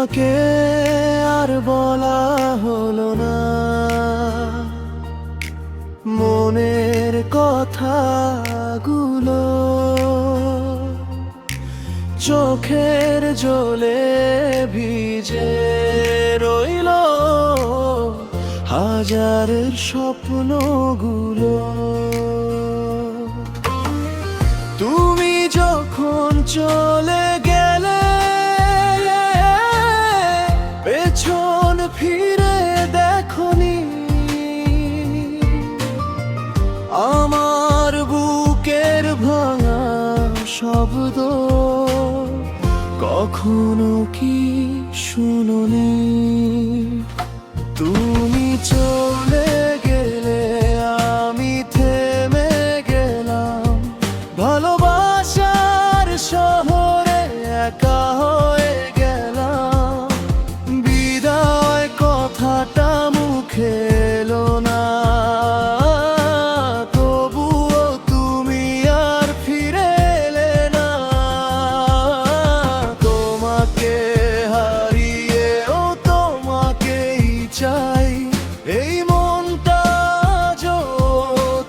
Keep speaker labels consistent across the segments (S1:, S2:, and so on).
S1: তোমাকে আর বলা হলো না মনের কথাগুলো, চোখের জলে ভিজে রইল হাজারের স্বপ্নগুলো। তুমি যখন চলে গেলে পেছন ফিরে দেখনি, আমার বুকের ভাঙা শব্দ কখনো কি শুনোনি? তুমি চলে গেলে আমি থেমে গেলাম, ভালোবাসার শহরে একা হয়ে গেলাম। বিদায় কথাটা মুখে এলো না, তবুও তুমি আর ফিরে এলে না। তোমাকে হারিয়েও তোমাকেই চাই, এই মনটা আজও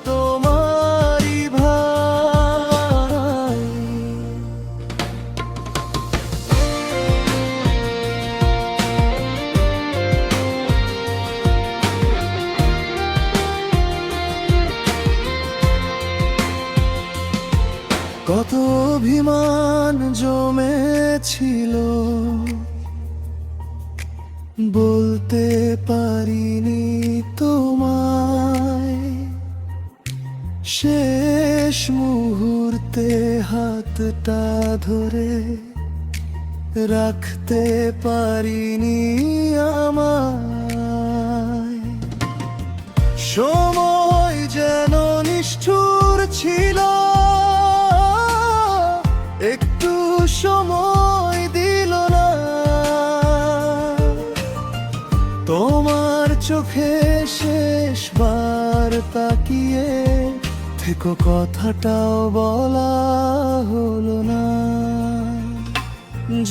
S1: তোমারই ভাই। কত অভিমান জমেছিল, বলতে পারিনি তোমায়। শেষ মুহূর্তে হাতটা ধরে রাখতে পারিনি আমায়। সময় যেন নিষ্ঠুর ছিল, একটু সময় দিল না। তোমার চোখে শেষবার তাকিয়ে থেকো, কথাটাও বলা হলো না।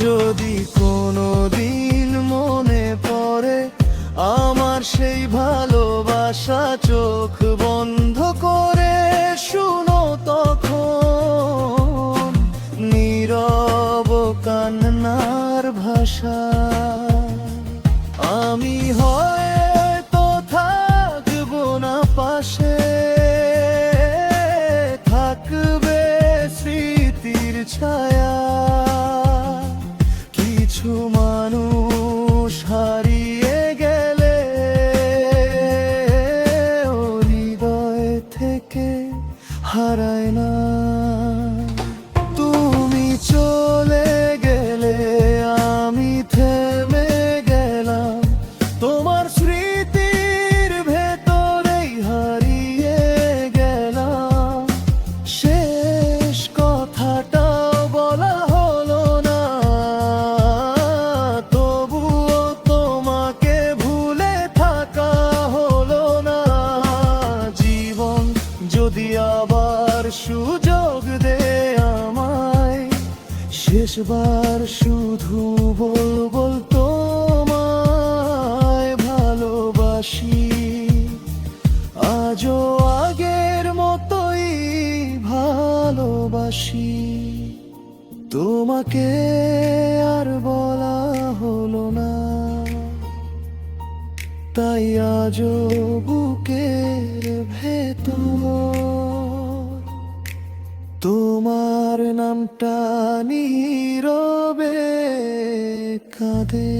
S1: যদি কোনো দিন মনে পড়ে আমার সেই ভালোবাসা, চোখ বন্ধ করে শুনো তখন নীরব কান্নার ভাষা। আমি হয়তো থাকবো না পাশে, থাকবে স্মৃতির ছায়া। কিছু মানুষ হারিয়ে গেলে ও হৃদয় থেকে হারায় না। তুমি চলে গেলে আমি থেমে গেলাম, তোমার স্মৃতির ভেতরেই হারিয়ে গেলাম। শেষ কথাটাও বলা হলো না, তবুও তোমাকে ভুলে থাকা হলো না। জীবন যদি আবার সুযোগ দেয় আমায়, শেষবার শুধু বলবো তোমায় ভালোবাসি। আজও আগের মতোই ভালোবাসি। তোমাকে আর বলা হলো না, তাই আজও বুকের ভেতর তোমার নামটা নীরবে কাঁদে।